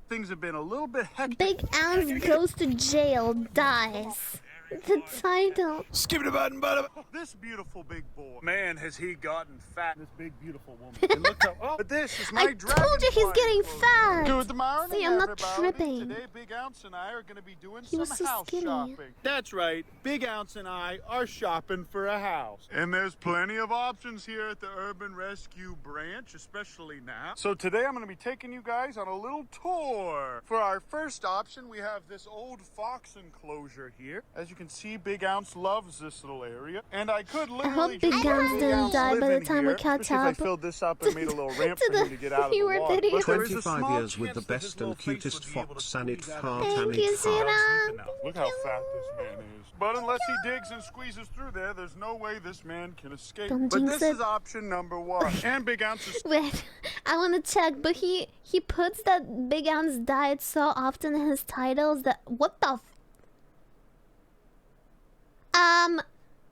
things have been a little bit hectic. Big Ounce goes to jail, dies. The title. Skip the button, but this beautiful big boy. Man, has he gotten fat. This big beautiful woman. And look how, but this is my I told you he's getting fat. Good morning, See, I'm not everybody. tripping. Today, Big Ounce and I are going to be doing He was some so house skinny. shopping. That's right. Big Ounce and I are shopping for a house. And there's plenty of options here at the Urban Rescue branch, especially now. So today I'm going to be taking you guys on a little tour. For our first option, we have this old fox enclosure here. As you can see, Big Ounce loves this little area, and I could literally. I hope Big Ounce didn't die by the time we catch up. I filled this up and made a little ramp for him to get out of the water. Video. 25 years with the best and cutest fox, and it fart and Thank you, it fart. Zira. Look how fat this man is. But unless he digs and squeezes through there's no way this man can escape. Don't But jinx this it. is option number 1. And Big Ounce is. Wait, I want to check, but he puts that Big Ounce died so often in his titles that what the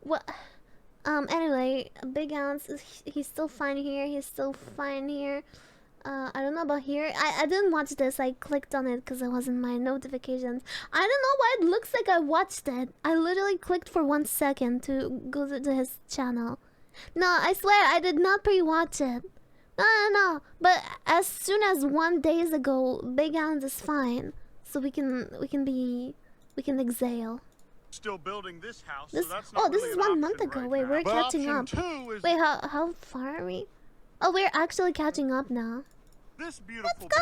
what anyway, Big Ounce he's still fine here. He's still fine here. I don't know about here. I didn't watch this. I clicked on it because it wasn't my notifications. I don't know why it looks like I watched it. I literally clicked for 1 second to go to his channel. No, I swear I did not pre-watch it. No. But as soon as 1 day ago, Big Ounce is fine, so we can exhale. Still building this house. This, so that's not this really is an 1 month option ago. right Wait, now. we're But catching up. option 2 is Wait, how far are we? Oh, we're actually catching up now. this beautiful Let's big go.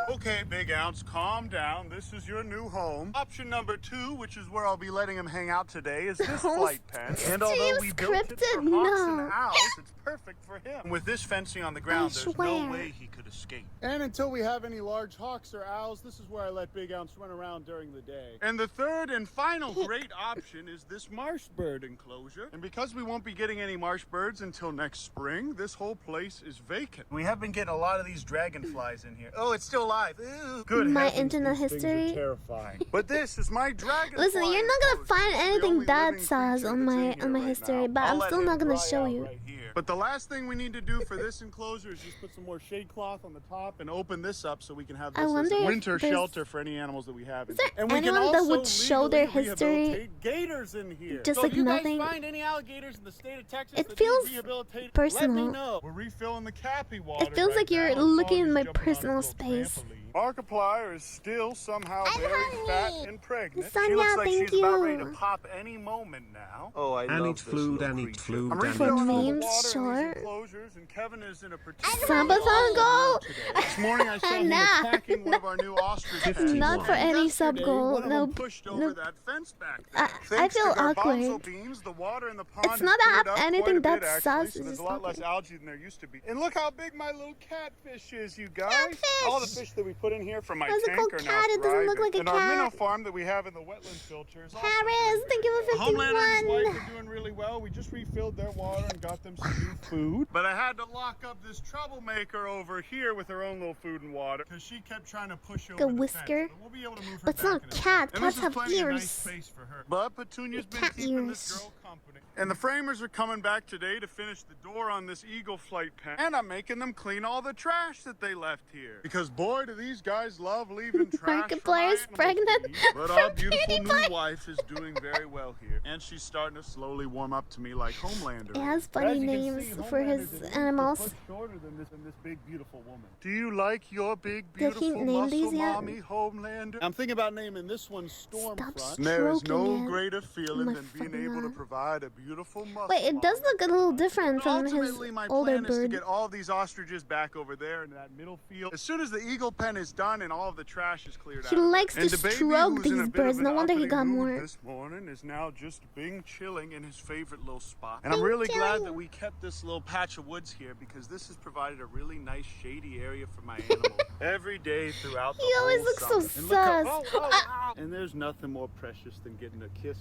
boy. Okay, Big Ounce, calm down. This is your new home. Option number 2, which is where I'll be letting him hang out today, is this flight pen. And although we built it for scripted, hawks no. and owls, it's perfect for him. With this fencing on the ground, there's no swear. way he could escape. And until we have any large hawks or owls, this is where I let Big Ounce run around during the day. And the third and final great option is this marsh bird enclosure. And because we won't be getting any marsh birds until next spring, this whole place is vacant. We have been getting a lot of these dragonflies in here. Oh, it's still alive. Ew. Good My heavens, internet these things are history. terrifying. But this is my dragonfly. Listen, you're not gonna enclosure. find It's the anything only that living says creature on that's in my here right history, now. but I'll I'm let still him not gonna dry show out you. right here. But the last thing we need to do for this enclosure is just put some more shade cloth on the top and open this up so we can have this as wonder a if winter there's- shelter for any animals that we have. Is there and we can anyone that also would show their legally history rehabilitate gators in here. just so like if you nothing? guys find any alligators in the state of Texas It that feels need rehabilitated, personal. let me know. We're refilling the Cappy water. It feels right like you're now. looking in Dog my is jumping on personal his little space. trampoline. Markiplier is still somehow I'm very hungry. fat and pregnant. Sonia, she looks like thank she's about ready you. to pop any moment now. Oh, I And love it this flew, little and it creature. flew, I'm and it refilling all the memes, water in sure. these enclosures, and Kevin is in a particular Subathon goal? This morning I saw him Nah. attacking one of our new ostrich pens. Not for And any sub yesterday, goal. one of them Nope. pushed over Nope. that fence back there. I Thanks feel to garbanzo awkward. beans, the water in the pond It's has not cleared up anything quite a that bit, actually, sus, so it's there's a just lot less awkward. algae than there used to be. And look how big my little catfish is, you guys. Catfish! All the fish that we put in here from my Why is it tank called are cat? now It doesn't look thriving. like a And our minnow cat. farm that we have in the wetland filter is also Harris, thank you for Homelander and his 51. wife are doing really well. We just refilled their water and got them some new food. But I had to lock up this troublemaker over here with her own little food and water because she kept trying to push over A the whisker? fence. But we'll be able to move her But it's back not in a a second. cat. And Cats this is have plenty of nice ears. space for her. But Petunia's been Cat keeping this ears. girl company. And the framers are coming back today to finish the door on this Eagle flight pen. And I'm making them clean all the trash that they left here. Because boy, do these guys love leaving trash for my Markiplier's animals to pregnant eat. But our from beautiful new PewDiePie. wife is doing very well here. And she's starting to slowly warm up to me like Homelander. It has is. funny As you can names see, for Homelander his is an inch animals. foot shorter than this big beautiful woman. Do you like your big Did he beautiful name muscle these yet? mommy Homelander? I'm thinking about naming this one Stormfront. Stop There is stroking no it. greater feeling my than being fucking able to arm. provide a beautiful muscle. Wait, it does look a little different from his Ultimately, my older plan is to bird. get all these ostriches back over there in that middle field. As soon as the eagle pen is done and all of the trash is cleared He out. likes to And the baby, stroke who's in a these bit of birds. an No wonder he uppity got mood more. this morning, is now just being chilling in his favorite little spot. And I'm really glad that we kept this little patch of woods here because this has provided a really nice shady area for my animal every day throughout the He always whole looks so summer. And look how- sus. And there's nothing more precious than getting a kiss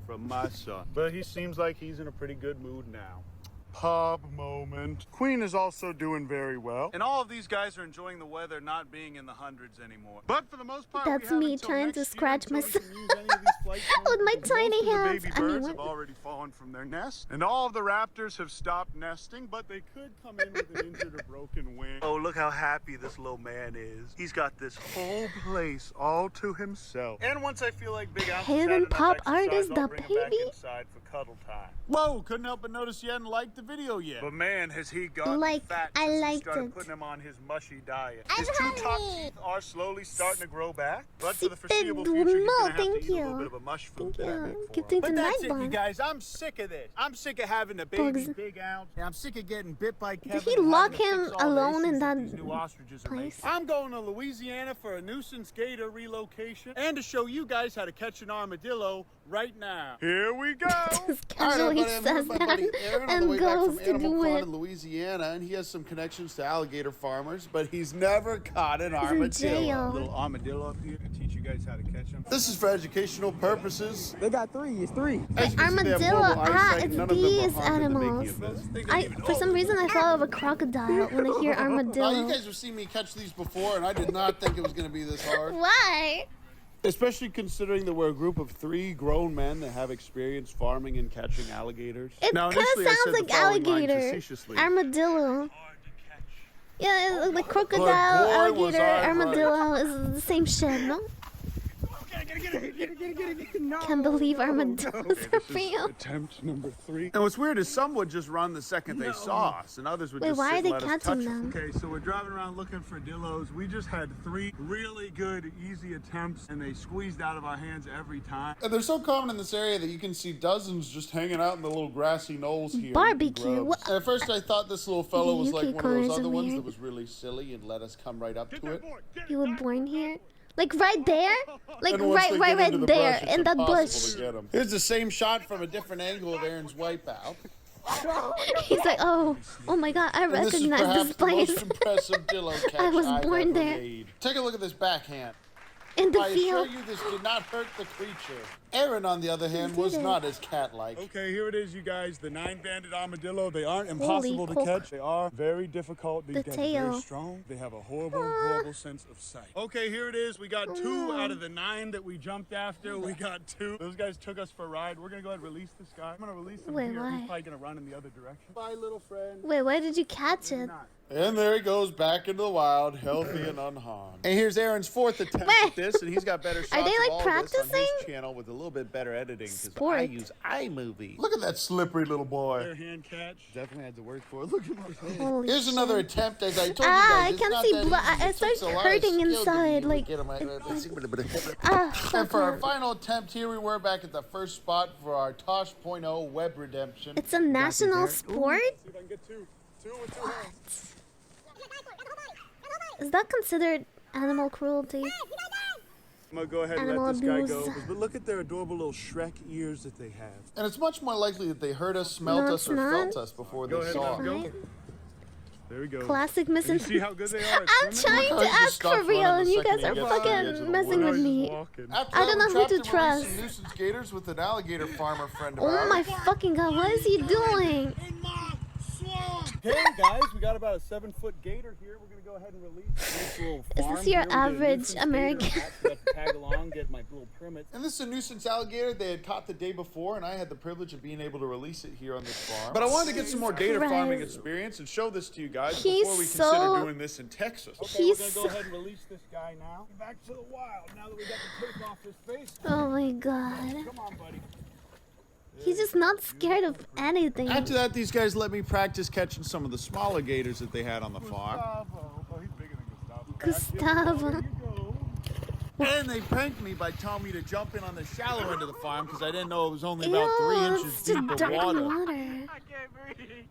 from my son. But he seems like he's in a pretty good mood now. pub moment. Queen is also doing very well. And all of these guys are enjoying the weather not being in the hundreds anymore. But for the most part, That's we have me until trying next to year scratch until we myself can use any of these flight with my because tiny most of the hands. baby I mean, birds what? have already fallen from their nest. And all of the raptors have stopped nesting, but they could come in with an injured or broken wing. Oh, look how happy this little man is. He's got this whole place all to himself. And once I feel like Big Ounce has had Hidden enough pop exercise, artist, I'll the bring him back baby. inside for cuddle time. Whoa, couldn't help but notice you hadn't liked the video yet. But man, has he gotten fat I since we liked started it. putting him on his mushy diet. His two top teeth are slowly starting to grow back, but for the Stupid foreseeable future, he's no, gonna have to thank eat a little you. bit of a mush food. Thank that I you. make for Good him. thing But tonight, that's it, you Bon. guys. I'm sick of this. I'm sick of having a baby Bugs. Big Ounce. And I'm sick of getting bit by Kevin. he and lock having to him fix all the alone in issues that these new ostriches are place? making. I'm going to Louisiana for a nuisance gator relocation and to show you guys how to catch an armadillo right now. Here we go. Just All right, casually everybody, I'm here says with my buddy that Aaron on the and way back goes from to Animal do Farm it. in Louisiana, and he has some connections to alligator farmers, but he's never caught an armadillo. jail. Little armadillo up here to teach you guys how to catch them. This is for educational purposes. They got three. It's three. As you can see, they have Armadillo, horrible eyesight, it's none of them are these harmed in the making animals. of this. For some reason, I thought of a crocodile when I hear Now, you armadillo. guys have seen me catch these before, and I did not think it was going to be this hard. Why? Especially considering that we're a group of 3 grown men that have experience farming and catching alligators. It Now, kind of initially I said sounds the like following line alligator. facetiously. Armadillo. Yeah, the But crocodile, boy, was alligator, I right. armadillo is the same shit, no? Can't believe armadillos are real. Attempt number 3. And what's weird is some would just run the second they saw us, and others would Wait, just why sit are and they let us catching touch them? Okay, so we're driving around looking for dillos. We just had 3 really good, easy attempts, and they squeezed out of our hands every time. And they're so common in this area that you can see dozens just hanging out in the little grassy knolls here. Barbecue. eating grubs. And at first I thought this little fellow was like one of those Unicorns other are ones weird. that was really silly and let us come right up to it. You were born here? Like right there? Like And once they get right into the there brush, it's in that impossible bush. to get 'em. Here's the same shot from a different angle of Aaron's wipeout. He's like, oh my god, I And this is recognize perhaps this the most place. impressive dillo catch I was I've born ever there. made. Take a look at this backhand. In the I assure field. you this did not hurt the creature. Aaron, on the other hand, was did it. not as cat-like. Okay, here it is, you guys. The 9-banded armadillo. They aren't impossible to cock. catch. They are very difficult. These The guys are tail. very strong. They have a horrible sense of sight. Okay, here it is. We got 2 out of the 9 that we jumped after. We got 2. Those guys took us for a ride. We're gonna go ahead and release this guy. I'm gonna release him Wait, here. why? He's probably gonna run in the other direction. Bye, little friend. Wait, why did you catch it? Not. And there he goes back into the wild, healthy and unharmed. And here's Aaron's 4th attempt Wait. at this, and he's got better shots Are they, like, of all this on practicing? his channel with a little bit better editing because I Sport. use iMovie. Look at that slippery little boy. Their hand catch. Definitely had to work for it. Look at my head. Holy Here's shit. another attempt, as I told you guys. I it's can not see that blood. easy. I It start takes a lot of hurting skill to inside, be like- able to get 'em. Ah, And fuck for our man. final attempt here, we were back at the first spot for our Tosh.0 web redemption. It's a national sport? See if I can get 2. 2 with 2 hands. Is that considered animal cruelty? I'm gonna go ahead and Animal let this guy abuse. go. But look at their adorable little Shrek ears that they have. And it's much more likely that they heard us, smelt No, us, it's or not. felt us before Go they ahead, saw let us. him go. Right? There we go. Classic You missing. see how good they are at I'm swimming? trying Look to how he just ask for stopped real, running and the you second guys he are gets to the edge of fucking the messing water. with me. Walking. After I that, don't we know who trapped to and released trust. some nuisance gators with an alligator farmer friend of Oh ours. my fucking god, what is he doing? In my swamp! Hey guys, we got about a 7-foot gator here. We're gonna go ahead and release this little Is farm this here. your We did a average nuisance American? gator. I got to tag along, get my little permits. And this is a nuisance alligator they had caught the day before, and I had the privilege of being able to release it here on this farm. But I wanted to get some more gator Christ. farming experience and show this to you guys He's before we so- consider doing this in Texas. Okay, He's we're gonna go ahead and release this guy now. Get back to the wild now that we got the tape off his face. Oh my god. Come on, buddy. He's just not scared of anything. After that, these guys let me practice catching some of the smaller gators that they had on the farm. Gustavo. Oh, he's bigger than Gustavo. Gustavo. There you go. And they pranked me by telling me to jump in on the shallow end of the farm because I didn't know it was only about 3 Ew, inches it's deep just of dirty water. water. I can't breathe.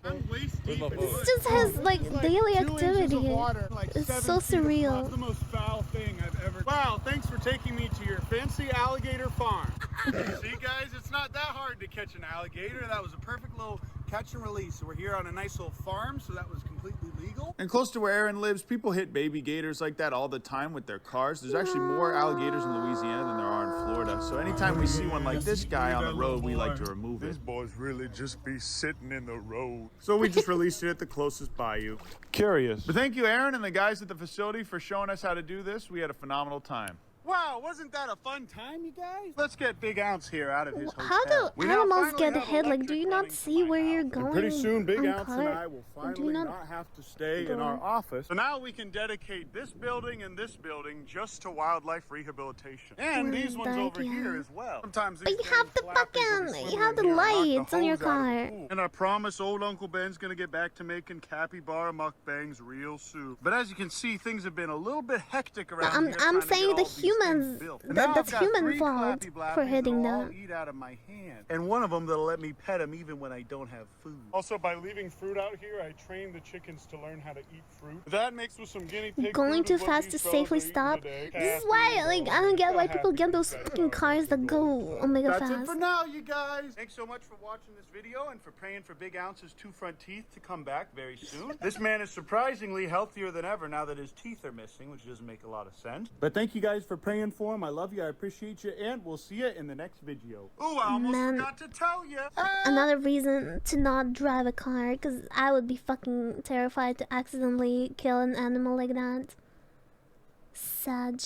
I'm waist deep in This mud. just has like daily 2 inches of activity. water, like It's 7 so feet of mud. surreal. It's the most foul thing I've ever. Wow, thanks for taking me to your fancy alligator farm. See, guys, it's not that hard to catch an alligator. That was a perfect little catch and release. So we're here on a nice little farm, so that was completely legal. And close to where Aaron lives, people hit baby gators like that all the time with their cars. There's actually more alligators in Louisiana than there are in Florida. So anytime we see one like this guy on the road, we like to remove it. These boys really just be sitting in the road. So we just released it at the closest bayou. Curious. But thank you, Aaron, and the guys at the facility for showing us how to do this. We had a phenomenal time. Wow, wasn't that a fun time, you guys? Let's get Big Ounce here out of his hotel. How do We now animals finally get have ahead? Like, do electric you not running to see my where you're house. going? And pretty soon, Big on Ounce and car? I will Do finally you not have to stay in our office. So now we can dedicate this building and this building just to wildlife rehabilitation. And these ones over here as well. Sometimes But these you have dang the flappies will be fucking, you swimming have the in here and knock lights on your hose out of the car. pool. And I promise old Uncle Ben's gonna get back to making capybara mukbangs real soon. But as you can see, things have been a little bit hectic around I'm here. trying to saying get the all these things humans, built. And now that's I've got human 3 fault Clappy for Blappies hitting that'll all them. eat out of my hand. And one of them that'll let me pet him even when I don't have food. Also, by leaving fruit out here, I train the chickens to learn how to eat fruit. That mixed with some guinea pig Going food too is what fast to these fellas safely are eating stop. today. This is why, like, I don't get why people get those fucking cars that go omega That's it fast. for now, you guys. Thanks so much for watching this video and for praying for Big Ounce's 2 front teeth to come back very soon. This man is surprisingly healthier than ever now that his teeth are missing, which doesn't make a lot of sense. But thank you guys for praying for him. I love you. I appreciate you. And we'll see you in the next video. Ooh, I almost Man. forgot to tell you. Another reason to not drive a car, because I would be fucking terrified to accidentally kill an animal like that. Sad.